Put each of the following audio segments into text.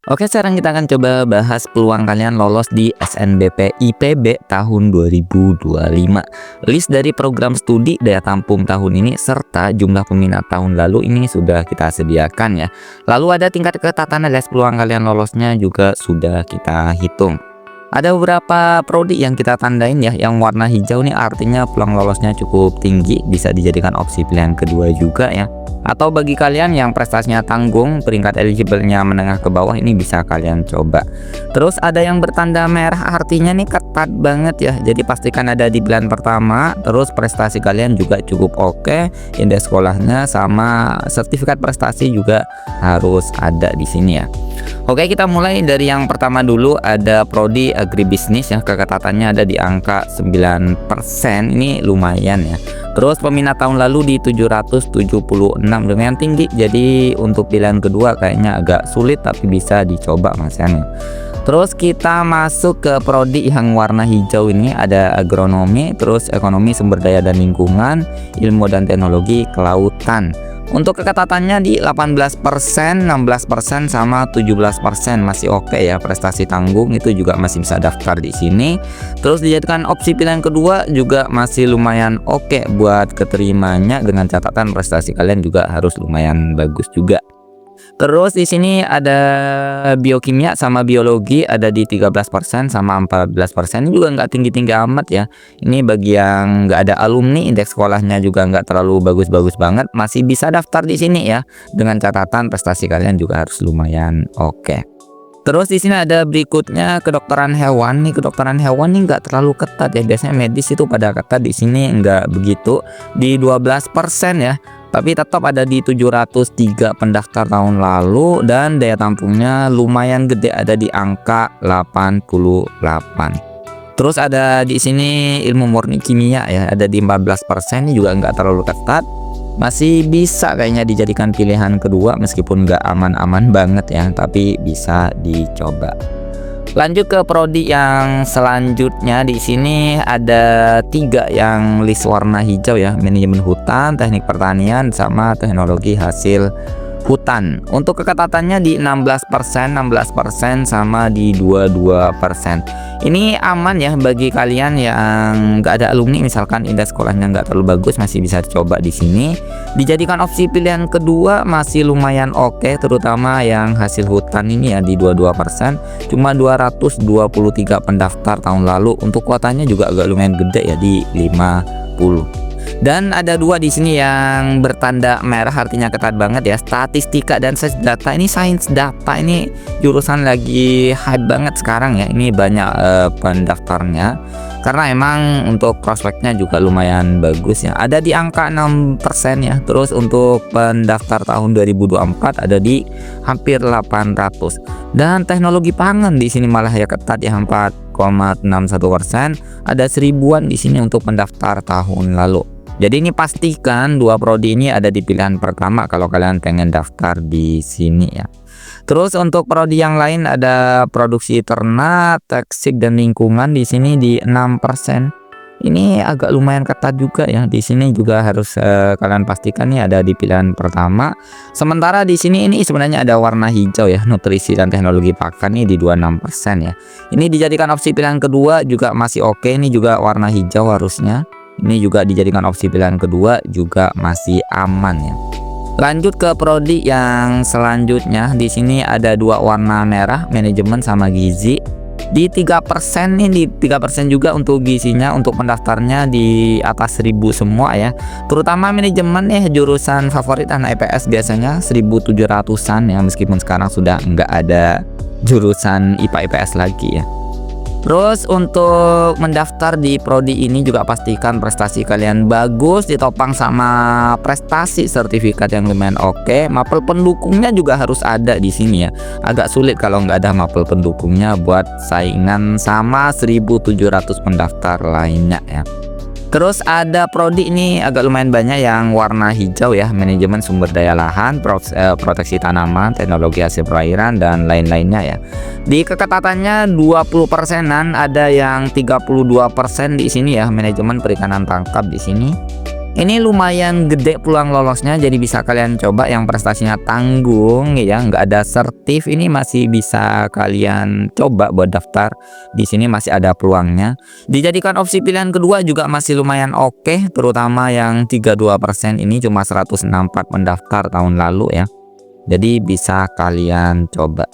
Oke, sekarang kita akan coba bahas peluang kalian lolos di SNBP IPB tahun 2025. List dari program studi daya tampung tahun ini serta jumlah peminat tahun lalu ini sudah kita sediakan ya. Lalu ada tingkat keketatan alias peluang kalian lolosnya juga sudah kita hitung. Ada beberapa prodi yang kita tandain ya, yang warna hijau nih artinya peluang lolosnya cukup tinggi, bisa dijadikan opsi pilihan kedua juga ya. Atau bagi kalian yang prestasinya tanggung, peringkat eligible-nya menengah ke bawah, ini bisa kalian coba. Terus ada yang bertanda merah, artinya nih ketat banget ya. Jadi pastikan ada di pilihan pertama. Terus prestasi kalian juga cukup oke, indeks sekolahnya sama sertifikat prestasi juga harus ada di sini ya. Oke, kita mulai dari yang pertama dulu, ada prodi agribisnis ya, keketatannya ada di angka 9%, ini lumayan ya. Terus peminat tahun lalu di 776, lumayan tinggi. Jadi untuk pilihan kedua kayaknya agak sulit, tapi bisa dicoba Mas Yan. Terus kita masuk ke prodi yang warna hijau ini, ada agronomi, terus ekonomi sumber daya dan lingkungan, ilmu dan teknologi kelautan. Untuk keketatannya di 18%, 16% sama 17%, masih oke ya, prestasi tanggung itu juga masih bisa daftar di sini. Terus dijadikan opsi pilihan kedua juga masih lumayan oke buat keterimanya, dengan catatan prestasi kalian juga harus lumayan bagus juga. Terus di sini ada biokimia sama biologi ada di 13% sama 14%. Ini juga nggak tinggi-tinggi amat ya. Ini bagi yang nggak ada alumni, indeks sekolahnya juga nggak terlalu bagus-bagus banget, masih bisa daftar di sini ya. Dengan catatan prestasi kalian juga harus lumayan oke. Terus di sini ada berikutnya kedokteran hewan nih. Kedokteran hewan nih nggak terlalu ketat ya. Biasanya medis itu pada ketat, di sini nggak begitu, di 12% ya. Tapi tetap ada di 703 pendaftar tahun lalu, dan daya tampungnya lumayan gede, ada di angka 88. Terus ada di sini ilmu murni kimia ya, ada di 14%, ini juga nggak terlalu ketat. Masih bisa kayaknya dijadikan pilihan kedua meskipun nggak aman-aman banget ya, tapi bisa dicoba. Lanjut ke prodi yang selanjutnya, di sini ada 3 yang list warna hijau ya, manajemen hutan, teknik pertanian, sama teknologi hasil hutan. Untuk keketatannya di 16%, sama di 22%. Ini aman ya bagi kalian yang nggak ada alumni, misalkan indeks sekolahnya nggak terlalu bagus, masih bisa dicoba di sini. Dijadikan opsi pilihan kedua masih lumayan oke, terutama yang hasil hutan ini ya di 22%. Cuma 223 pendaftar tahun lalu. Untuk kuotanya juga agak lumayan gede ya, di 50. Dan ada 2 di sini yang bertanda merah, artinya ketat banget ya, statistika dan sains data. Ini sains data ini jurusan lagi hype banget sekarang ya. Ini banyak pendaftarnya karena emang untuk prospeknya juga lumayan bagus ya. Ada di angka 6% ya. Terus untuk pendaftar tahun 2024 ada di hampir 800. Dan teknologi pangan di sini malah ya ketat ya, 4,61%. Ada 1000-an di sini untuk pendaftar tahun lalu. Jadi ini pastikan 2 prodi ini ada di pilihan pertama kalau kalian pengen daftar di sini ya. Terus untuk prodi yang lain ada produksi ternak, tekstil dan lingkungan, di sini di 6%. Ini agak lumayan ketat juga ya. Di sini juga harus kalian pastikan nih ada di pilihan pertama. Sementara di sini ini sebenarnya ada warna hijau ya, nutrisi dan teknologi pakan nih di 26% ya. Ini dijadikan opsi pilihan kedua juga masih oke. Ini juga warna hijau harusnya. Ini juga dijadikan opsi pilihan kedua juga masih aman ya. Lanjut ke prodi yang selanjutnya, di sini ada 2 warna merah, manajemen sama gizi. Di 3% nih, di 3% juga untuk gizinya. Untuk pendaftarnya di atas 1000 semua ya. Terutama manajemen ya, jurusan favorit anak IPS biasanya 1700-an ya, meskipun sekarang sudah nggak ada jurusan IPA IPS lagi ya. Terus untuk mendaftar di prodi ini juga pastikan prestasi kalian bagus, ditopang sama prestasi sertifikat yang lumayan oke. Mapel pendukungnya juga harus ada di sini ya. Agak sulit kalau nggak ada mapel pendukungnya buat saingan sama 1700 pendaftar lainnya ya. Terus ada prodi ini agak lumayan banyak yang warna hijau ya, manajemen sumber daya lahan, proteksi tanaman, teknologi hasil perairan, dan lain-lainnya ya. Di keketatannya 20%-an, ada yang 32% di sini ya, manajemen perikanan tangkap di sini. Ini lumayan gede peluang lolosnya, jadi bisa kalian coba yang prestasinya tanggung ya, nggak ada sertif, ini masih bisa kalian coba buat daftar. Di sini masih ada peluangnya. Dijadikan opsi pilihan kedua juga masih lumayan oke, terutama yang 32% ini cuma 164 pendaftar tahun lalu ya. Jadi bisa kalian coba.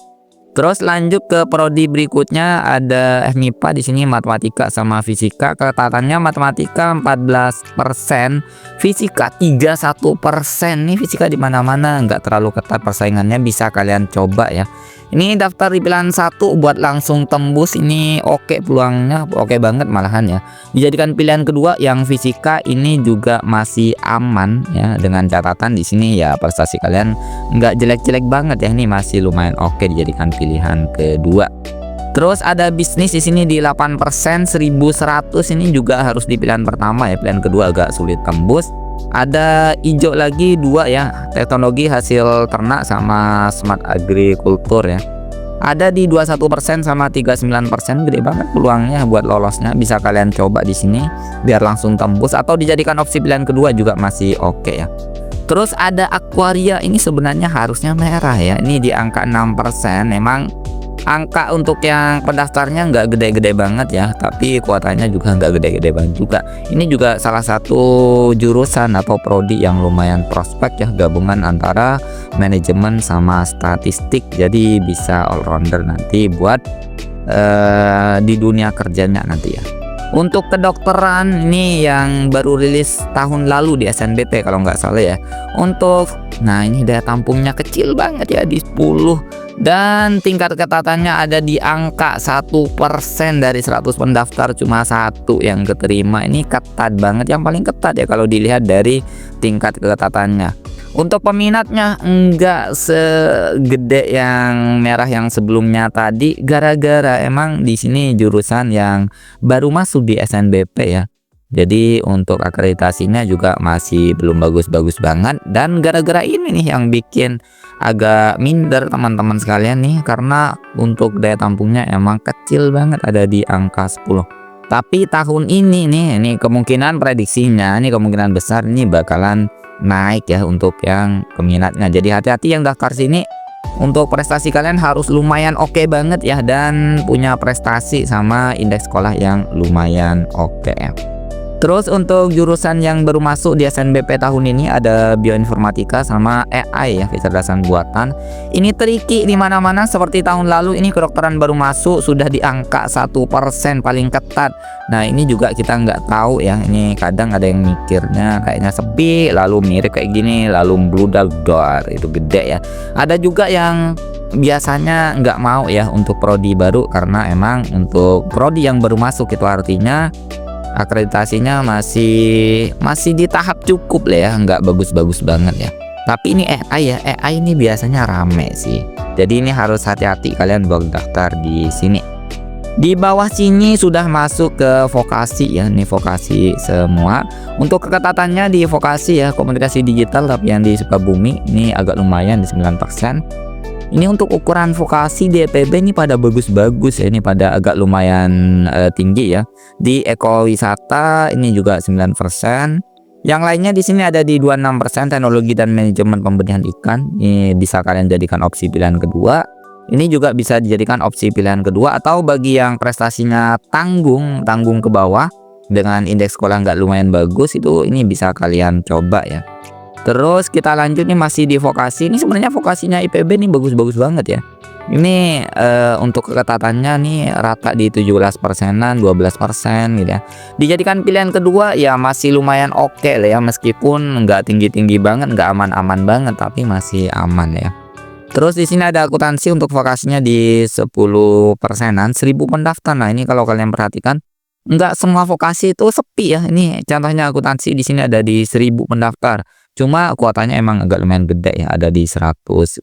Terus lanjut ke prodi berikutnya, ada FMIPA di sini matematika sama fisika. Keketatannya matematika 14%, fisika 31%. Nih fisika di mana-mana nggak terlalu ketat persaingannya, bisa kalian coba ya. Ini daftar di pilihan 1 buat langsung tembus, ini oke peluangnya, oke banget malahan ya. Dijadikan pilihan kedua yang fisika ini juga masih aman ya, dengan catatan di sini ya prestasi kalian nggak jelek-jelek banget ya, ini masih lumayan oke dijadikan pilihan kedua. Terus ada bisnis di sini di 8%, 1100, ini juga harus di pilihan pertama ya, pilihan kedua agak sulit tembus. Ada hijau lagi 2 ya, teknologi hasil ternak sama smart agrikultur ya. Ada di 21% sama 39%, gede banget peluangnya buat lolosnya, bisa kalian coba di sini biar langsung tembus atau dijadikan opsi pilihan kedua juga masih oke ya. Terus ada Aquaria, ini sebenarnya harusnya merah ya, ini di angka 6%. Memang angka untuk yang pendaftarnya nggak gede-gede banget ya, tapi kuotanya juga nggak gede-gede banget juga. Ini juga salah satu jurusan atau prodi yang lumayan prospek ya, gabungan antara manajemen sama statistik, jadi bisa all rounder nanti buat di dunia kerjanya nanti ya. Untuk kedokteran ini yang baru rilis tahun lalu di SNBP kalau nggak salah ya. Nah ini daya tampungnya kecil banget ya, di 10, dan tingkat keketatannya ada di angka 1% dari 100 pendaftar cuma 1 yang keterima. Ini ketat banget, yang paling ketat ya kalau dilihat dari tingkat keketatannya. Untuk peminatnya enggak segede yang merah yang sebelumnya tadi, gara-gara emang di sini jurusan yang baru masuk di SNBP ya. Jadi untuk akreditasinya juga masih belum bagus-bagus banget, dan gara-gara ini nih yang bikin agak minder teman-teman sekalian nih, karena untuk daya tampungnya emang kecil banget, ada di angka 10. Tapi tahun ini nih, ini kemungkinan prediksinya, ini kemungkinan besar ini bakalan naik ya untuk yang peminatnya. Jadi hati-hati yang daftar sini, untuk prestasi kalian harus lumayan oke banget ya, dan punya prestasi sama indeks sekolah yang lumayan oke ya. Terus untuk jurusan yang baru masuk di SNBP tahun ini ada bioinformatika sama AI ya, kecerdasan buatan. Ini tricky di mana-mana seperti tahun lalu. Ini kedokteran baru masuk sudah di angka 1% paling ketat. Nah ini juga kita nggak tahu ya, ini kadang ada yang mikirnya kayaknya sepi, lalu mirip kayak gini, lalu bludak dor, itu gede ya. Ada juga yang biasanya nggak mau ya untuk prodi baru, karena emang untuk prodi yang baru masuk itu artinya akreditasinya masih di tahap cukup lah ya, nggak bagus-bagus banget ya. Tapi ini AI ya, AI ini biasanya rame sih, jadi ini harus hati-hati kalian buat daftar di sini. Di bawah sini sudah masuk ke vokasi ya, ini vokasi semua. Untuk keketatannya di vokasi ya, komunikasi digital, tapi yang di Sukabumi ini agak lumayan di 9%. Ini untuk ukuran vokasi di IPB ini pada bagus-bagus ya, ini pada agak lumayan tinggi ya. Di ekowisata ini juga 9%. Yang lainnya di sini ada di 26%, teknologi dan manajemen pembenihan ikan. Ini bisa kalian jadikan opsi pilihan kedua. Ini juga bisa dijadikan opsi pilihan kedua, atau bagi yang prestasinya tanggung ke bawah dengan indeks sekolah nggak lumayan bagus, itu ini bisa kalian coba ya. Terus kita lanjut nih, masih di vokasi. Ini sebenarnya vokasinya IPB nih bagus-bagus banget ya. Ini untuk keketatannya nih rata di 17%-an, 12% gitu ya. Dijadikan pilihan kedua ya masih lumayan oke lah ya, meskipun nggak tinggi-tinggi banget, nggak aman-aman banget, tapi masih aman ya. Terus di sini ada akuntansi, untuk vokasinya di 10%-an, 1000 pendaftar. Nah ini kalau kalian perhatikan, nggak semua vokasi itu sepi ya. Ini contohnya akuntansi, di sini ada di 1000 pendaftar. Cuma kuotanya emang agak lumayan gede ya, ada di 112.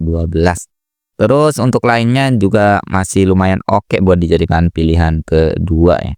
Terus untuk lainnya juga masih lumayan oke buat dijadikan pilihan kedua ya.